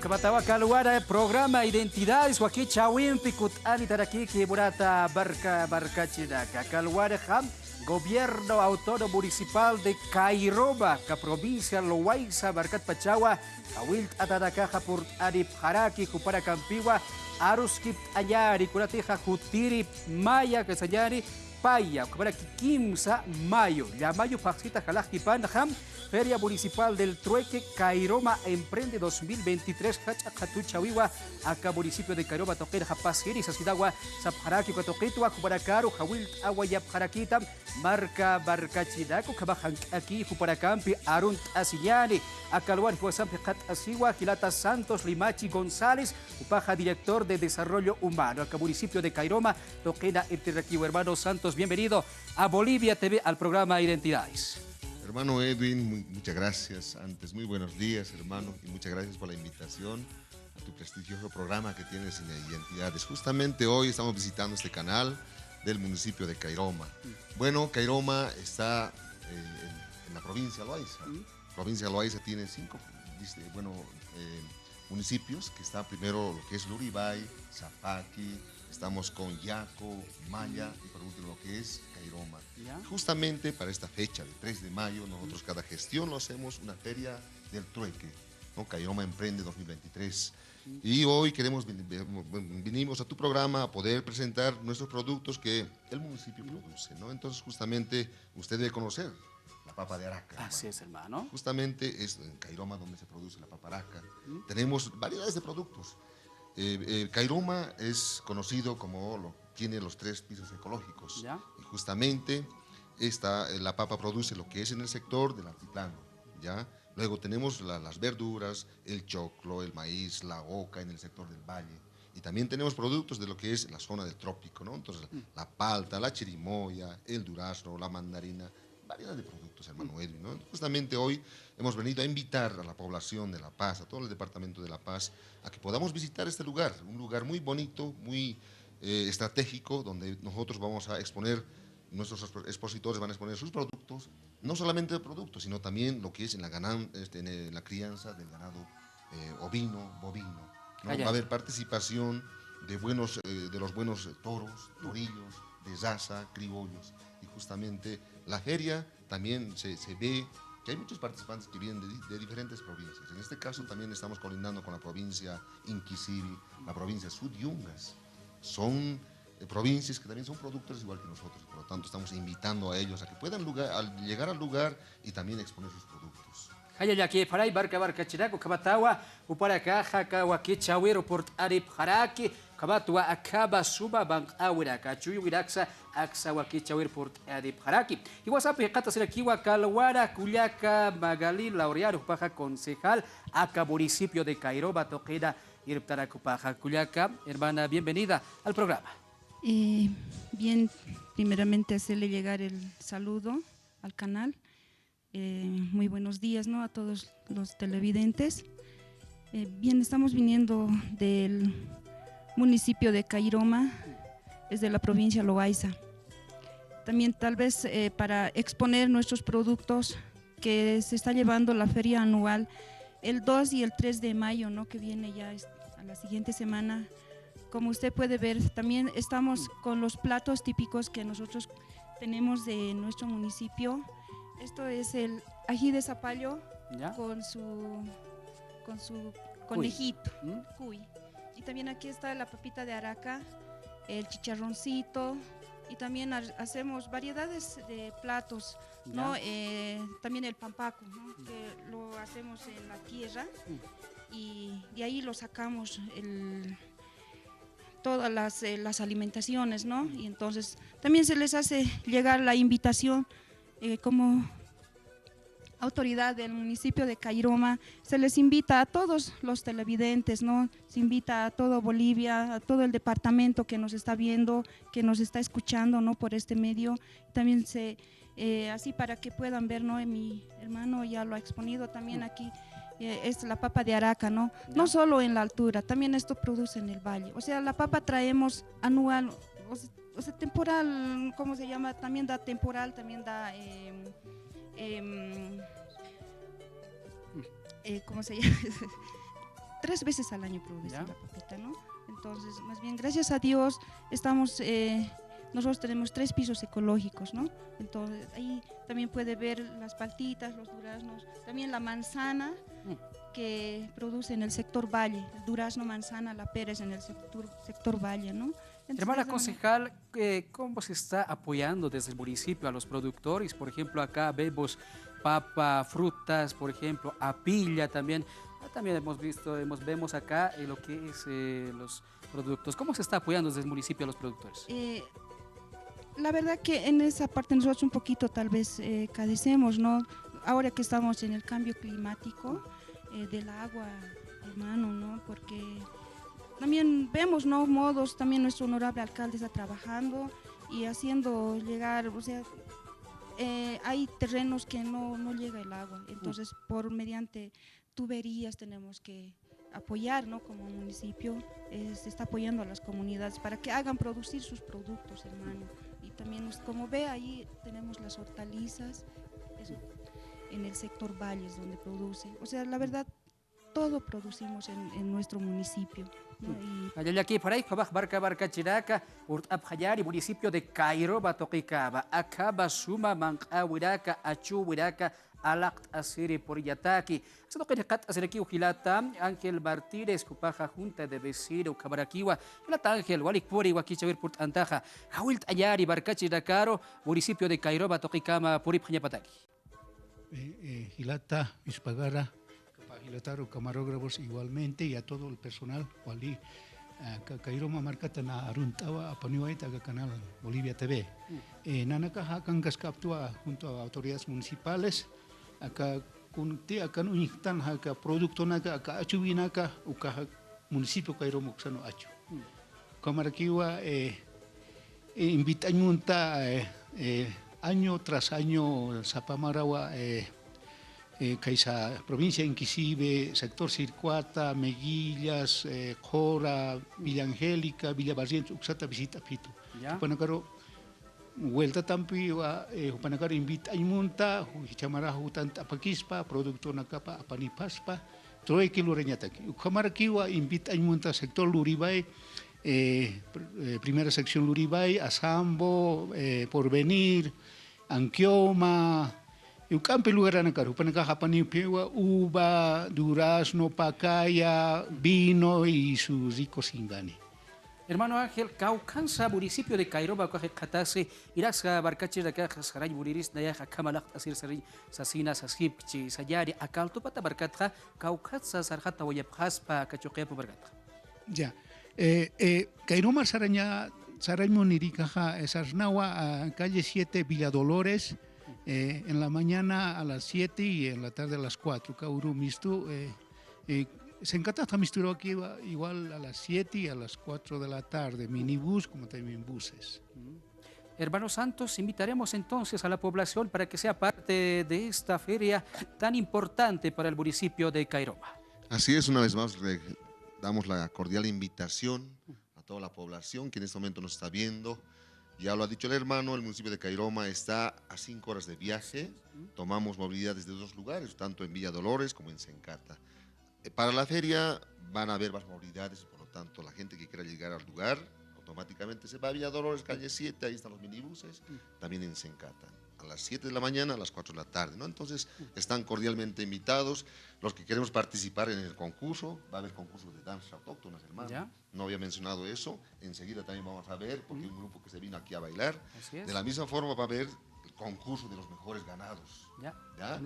Kabatawa Kaluara, programa Identidades, Waki Chawimpi, Kutani Taraki, Burata Barca Chidaka, Kaluara Ham, Gobierno Autónomo Municipal de Cairoma, que provincia Loaiza, Barcat Pachawa, Awilt Atadakaja por Arip Haraki, Kupara Campiwa, Aruskip Ayari, Kurateja Kutiri, Maya, Kasayari, Paya, Kupara Kikimsa, Mayo, Yamayo Paxita Jalajipan, Ham, Feria Municipal del Trueque, Cairoma Emprende 2023, Hachatuchawiwa, acá municipio de Cairoma, Toquera, Japasiri, Sasidagua, Sapharaki, Cotoquetua, Cubaracaro, Hawil, Aguayap, Harakita, Marca Barcachidaco, Cabajan aquí, Fuparacampi, Arunt Asillani, Acaluan, Fuasampe, Hat Asiwa, Quilata Santos, Limachi González, Upaja, director de Desarrollo Humano, acá municipio de Cairoma, Toquera, Interrequivo, hermano Santos, bienvenido a Bolivia TV, al programa Identidades. Hermano Edwin, muchas gracias. Antes, muy buenos días, hermano, y muchas gracias por la invitación a tu prestigioso programa que tienes en Identidades. Justamente hoy estamos visitando este canal del municipio de Cairoma. Bueno, Cairoma está en la provincia de Loaiza. La provincia de Loaiza tiene 5 municipios, que está primero lo que es Luribay, Zapaqui, estamos con Yaco, Maya y por último lo que es Cairoma. Justamente para esta fecha de 3 de mayo, nosotros cada gestión lo hacemos una feria del trueque, ¿no? Cairoma Emprende 2023. Y hoy vinimos a tu programa a poder presentar nuestros productos que el municipio produce, ¿no? Entonces justamente usted debe conocer la papa de Araca. Así es, hermano. Justamente es en Cairoma donde se produce la papa Araca. Tenemos variedades de productos. Cairoma es conocido como tiene los 3 pisos ecológicos. ¿Ya? Y justamente la papa produce lo que es en el sector del altiplano, ¿ya? Luego tenemos las verduras, el choclo, el maíz, la oca en el sector del valle. Y también tenemos productos de lo que es la zona del trópico, ¿no? Entonces, la palta, la chirimoya, el durazno, la mandarina, variedad de productos, hermano Edwin, ¿no? Justamente hoy hemos venido a invitar a la población de La Paz, a todo el departamento de La Paz, a que podamos visitar este lugar, un lugar muy bonito, muy estratégico, donde nosotros vamos a exponer, nuestros expositores van a exponer sus productos, no solamente productos, sino también lo que es en la crianza del ganado ovino, bovino, ¿no? Va a haber participación de los buenos toros, torillos, de raza, criollos, y justamente la feria también se ve que hay muchos participantes que vienen de diferentes provincias. En este caso también estamos colindando con la provincia Inquisibi, la provincia Sudyungas. Son provincias que también son productores igual que nosotros, por lo tanto estamos invitando a ellos a que puedan llegar al lugar y también exponer sus productos. Hayayaki Faray, Barca Chiraco, Kabatawa, Uparacaja, Kawakichawero, Port Arip Haraki, Kabatua, Akaba, Suba, Bank Awira, Kachuyu, Iraxa, Axawakichawir, Port Arip Haraki. Y WhatsApp, Kataserekiwa, Kalwara, Culiaca, Magalí, Laureano, Paja, concejal, acá municipio de Cairoma, Toquera, Irptaracupaja, Culiaca. Hermana, bienvenida al programa. Bien, primeramente hacerle llegar el saludo al canal. Muy buenos días, ¿no?, a todos los televidentes. Bien, estamos viniendo del municipio de Cairoma, es de la provincia de Loaiza. También tal vez para exponer nuestros productos que se está llevando la feria anual el 2 y el 3 de mayo, ¿no?, que viene ya a la siguiente semana. Como usted puede ver, también estamos con los platos típicos que nosotros tenemos de nuestro municipio. Esto es el ají de zapallo con su conejito, cuy. Y también aquí está la papita de Araca, el chicharroncito, y también hacemos variedades de platos, ¿no? También el pampaco, ¿no?, que lo hacemos en la tierra y de ahí lo sacamos todas las alimentaciones, ¿no? Y entonces también se les hace llegar la invitación. Como autoridad del municipio de Cairoma, se les invita a todos los televidentes, ¿no? Se invita a todo Bolivia, a todo el departamento que nos está viendo, que nos está escuchando, ¿no?, por este medio. También así para que puedan ver, ¿no?, mi hermano ya lo ha exponido también aquí. Es la papa de Araca, ¿no? No solo en la altura, también esto produce en el valle. O sea, la papa traemos anual, o sea, temporal, ¿cómo se llama? También da temporal, también da, ¿cómo se llama? 3 veces al año produce la papita, ¿no? Entonces, más bien, gracias a Dios, nosotros tenemos 3 pisos ecológicos, ¿no? Entonces, ahí también puede ver las paltitas, los duraznos, también la manzana que produce en el sector valle, el durazno, manzana, la pera es en el sector valle, ¿no? Entonces, hermana concejal, ¿cómo se está apoyando desde el municipio a los productores? Por ejemplo, acá vemos papa, frutas, por ejemplo, apilla también. También vemos acá lo que es los productos. ¿Cómo se está apoyando desde el municipio a los productores? La verdad que en esa parte nosotros un poquito tal vez carecemos, ¿no? Ahora que estamos en el cambio climático del agua, hermano, ¿no? Porque también vemos, ¿no? Modos, también nuestro honorable alcalde está trabajando y haciendo llegar, o sea, hay terrenos que no llega el agua, entonces mediante tuberías tenemos que apoyar, ¿no? Como municipio se está apoyando a las comunidades para que hagan producir sus productos, hermano. Y también, como ve, ahí tenemos las hortalizas, eso, en el sector valles donde produce. O sea, la verdad, todo producimos en nuestro municipio, ¿no? Allá aquí por ahí, barca chiraca, y municipio de Cairo, Toquicaba, Acaba, Suma, Manca, Huiraca, Achu, Huiraca, Alakt, Asiri, por Yataki. Se lo que hacer aquí, Ujilata, Ángel Martínez, Cupaja, Junta de Vecino, Cabaraquiwa, Hilata Ángel, Walik Puri, Wakichavir, Purt Antaja, Hawilt Ayari, Barca Chiracaro, municipio de Cairo, Toquicama, Puri, Panyapataki. Hilata, Ispagara, Hilataro, camarógrafos igualmente y a todo el personal, Wali, Cairoma Marcatana, Aruntawa, Apaniwaita, Canal Bolivia TV. Nanaka Hakangas Captua junto a autoridades municipales, acá kunti acá no instan acá producto naka acá achubinaka uka municipio Cairoma Uxano Achu. Camaraquiwa invitan munta año tras año Zapamarawa Caixa, provincia Inquisive, sector Circuata, Meguillas, Jora, Villa Angélica, Villa Barrientos, Uxata visita Pito. Panacaro, vuelta tampi, Panacaro invita a Imunta, Chamara Hutant Apaquispa, producto Nakapa, Apanipaspa, Troy Kilo Reñataki. Uxamaraquiwa invita a Imunta, sector Luribay, primera sección Luribay, Asambo, Porvenir, Anquioma. El campo lugar en el Japanipewa, uva, durazno, pacaya, vino y su rico singani. Hermano Ángel, Caucanza, municipio de Cairoma, Catase, Irasa, Barcache, de Cajas, Saray, Buriris, Nayaja, Kamalak, Asir, Sasina, Sasipchi, Sayari, Acalto, Pata, Barcatra, Caucanza, Sarjata, Oyapjaspa, Cachoquepo, Barcatra. Ya. Cairoma, Saraña, Saray Moniricaja, Sarnawa, calle 7, Villa Dolores. En la mañana a las 7 y en la tarde a las 4. Kauru misto. Se encanta misturó aquí igual a las 7 y a las 4 de la tarde. Minibús como también buses. Hermanos Santos, invitaremos entonces a la población para que sea parte de esta feria tan importante para el municipio de Cairoma. Así es, una vez más damos la cordial invitación a toda la población que en este momento nos está viendo. Ya lo ha dicho el hermano, el municipio de Cairoma está a 5 horas de viaje. Tomamos movilidad desde 2 lugares, tanto en Villa Dolores como en Sencata. Para la feria van a haber más movilidades, por lo tanto, la gente que quiera llegar al lugar, automáticamente se va a Villa Dolores, calle 7, ahí están los minibuses, también en Sencata. A las 7 de la mañana, a las 4 de la tarde, ¿no? Entonces, están cordialmente invitados. Los que queremos participar en el concurso, va a haber concursos de danzas autóctonas, hermano. ¿Ya? No había mencionado eso, enseguida también vamos a ver, porque hay un grupo que se vino aquí a bailar. De la misma forma va a haber el concurso de los mejores ganados. ¿Ya?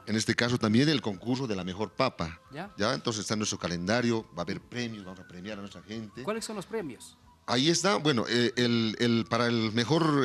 En este caso también el concurso de la mejor papa. ¿Ya? Entonces está en nuestro calendario, va a haber premios, vamos a premiar a nuestra gente. ¿Cuáles son los premios? Ahí está, bueno, para el mejor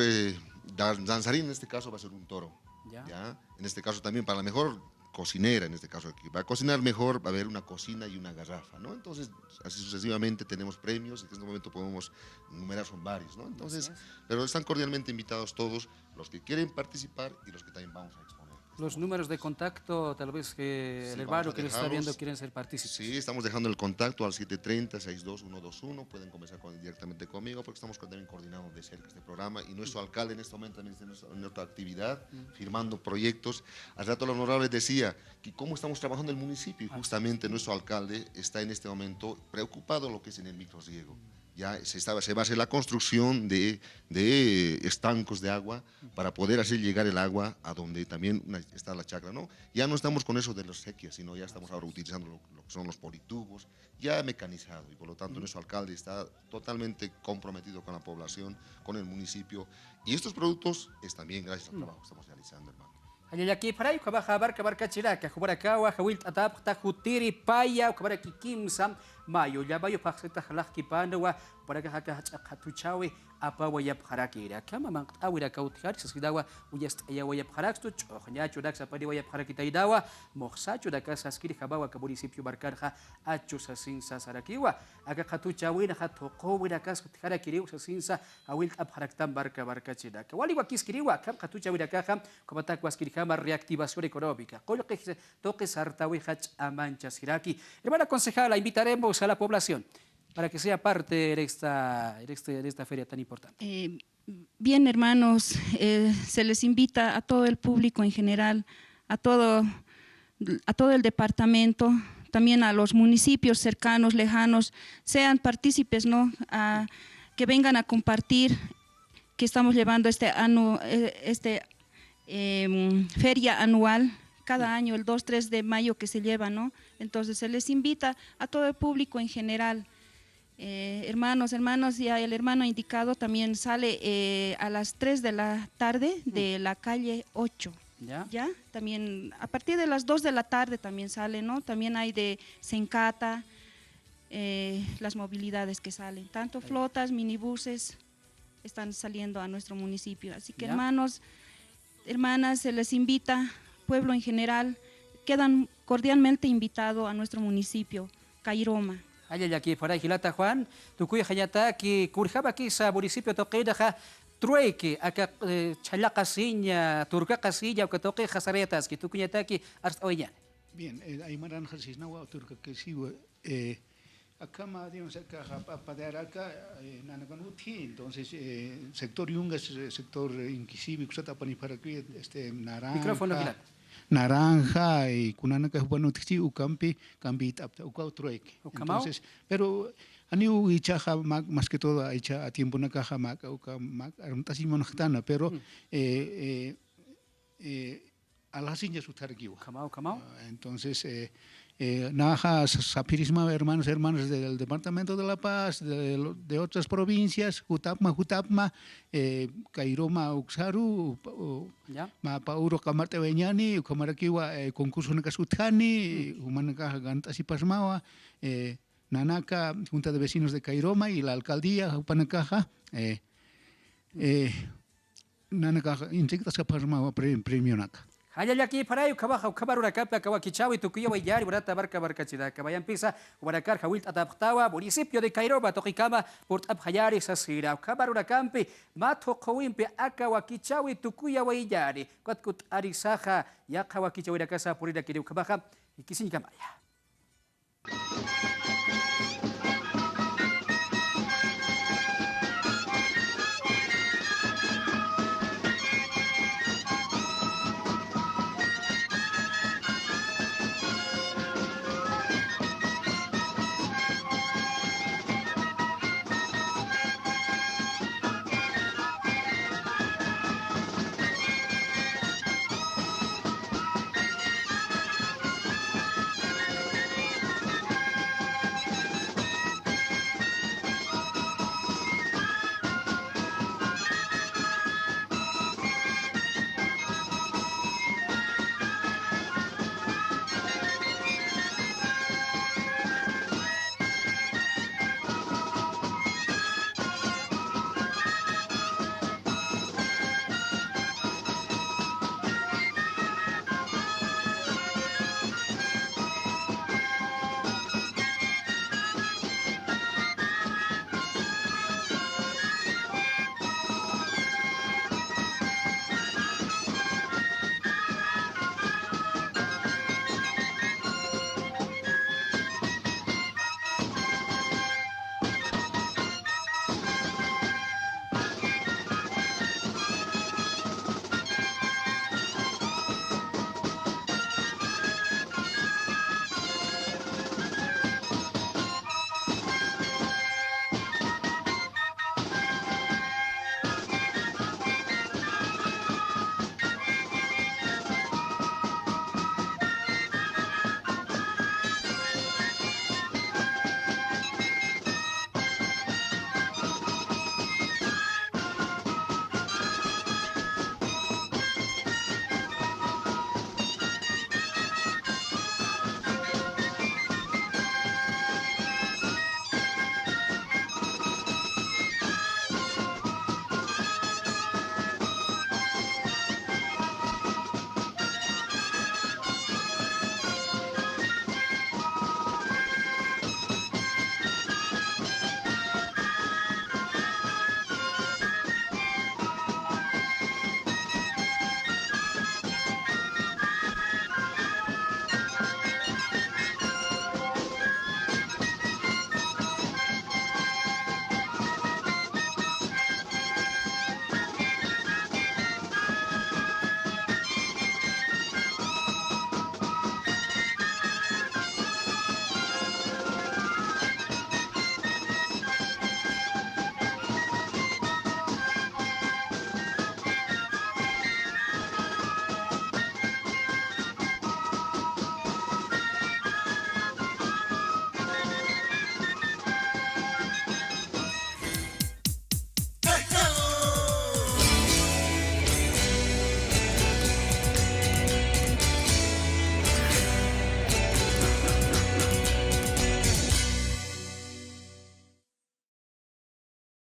danzarín en este caso va a ser un toro. ¿Ya? En este caso también para la mejor cocinera, en este caso aquí, va a cocinar mejor, va a haber una cocina y una garrafa, ¿no? Entonces, así sucesivamente tenemos premios, en este momento podemos enumerar, son varios, ¿no? Entonces, pero están cordialmente invitados todos los que quieren participar y los que también vamos a exponer. Los números de contacto, tal vez que el hermano que nos está viendo quieren ser partícipes. Sí, estamos dejando el contacto al 730-62121. Pueden conversar directamente conmigo porque estamos también coordinando de cerca este programa. Y nuestro alcalde en este momento también está en otra actividad, firmando proyectos. Al rato el honorable decía que cómo estamos trabajando en el municipio. Y justamente nuestro alcalde está en este momento preocupado de lo que es en el microriego. Ya se va a hacer la construcción de estancos de agua para poder hacer llegar el agua a donde también está la chacra, ¿no? Ya no estamos con eso de las sequías, sino ya estamos ahora utilizando lo que son los politubos, ya mecanizado, y por lo tanto nuestro alcalde está totalmente comprometido con la población, con el municipio, y estos productos es también gracias al trabajo que estamos realizando, hermano. Hayaki paray kabaja barka chiraka jubarakawa hawil atap ta hutiri paya kabaraki kimsam mayo ya bayo pakseta halaki pandawa baraka hatuchawi apa wayap harakira kama mang awira kautkar sasidawa uyast ya wayap harakstu chohnya chudak sapadi wayap harakita idawa moxsa chudaka saskiri habawa ka municipio barkarja achu sasinsa sarakiwa aga hatuchawi na hatoko wira kas harakiri sasinsa awil ap haraktam barka chidaka wali wakiskiriwa kam hatuchawi daka komatak waskiri kama reactivación económica con lo que toque sartawi hach amancha siraki. Hermana concejala, invitaremos a la población para que sea parte de esta feria tan importante. Bien, hermanos, se les invita a todo el público en general, a todo el departamento, también a los municipios cercanos, lejanos, sean partícipes, ¿no? Que vengan a compartir que estamos llevando feria anual cada año, el 2-3 de mayo que se lleva, ¿no? Entonces se les invita a todo el público en general. Hermanos, ya el hermano indicado también sale a las 3 de la tarde de la calle 8. ¿Ya? También a partir de las 2 de la tarde también sale, ¿no? También hay de Sencata, las movilidades que salen, tanto flotas, minibuses, están saliendo a nuestro municipio. Así que hermanos, hermanas, se les invita, pueblo en general, quedan cordialmente invitados a nuestro municipio, Cairoma. Aquí para Gilata Juan, Tucuy Hayata, que Curjaba aquí sa municipio Toquedaja, Trueque, acá Chalacasiña, Turcacasilla, o que toque Jazaretas, que Tucuyata aquí hasta hoy ya. Bien, hay maranjas y no Turcacasiwa. Acá digamos acá acá entonces sector yungas, sector inquisivo, para que naranja y kunanaka bueno tixi ukampi cambit apta ukautroek. Entonces, pero aniu ichaja más que todo hecha a tiempo na caja maca ukamak aruntasimo nachtana, pero a las niñas utargiu. Entonces Naja, Sapirisma, hermanos del Departamento de La Paz, de otras provincias, Jutapma, Cairoma, Uxaru, Pauro Camarte Beñani, Camaraquiwa, concurso Nakasutani, Humanaka Gantas y Pasmawa, Nanaka, Junta de Vecinos de Cairoma y la Alcaldía, Upanacaja, Nanaka, Insectas Pasmawa, Premio Naka. Hayayaki para kabaja kabarura kapa kawakichawi tukuya wayari burata barka chida kabayan pisa warakar hawil adaptawa municipio de Cairoma toqikama port abhayari sasira kabarura kampi mato kowimpe akawakichawi tukuya wayari kwatkut arisaja ya kawakichawi rakasa purida kiriu kabaja ikisinya kamaya.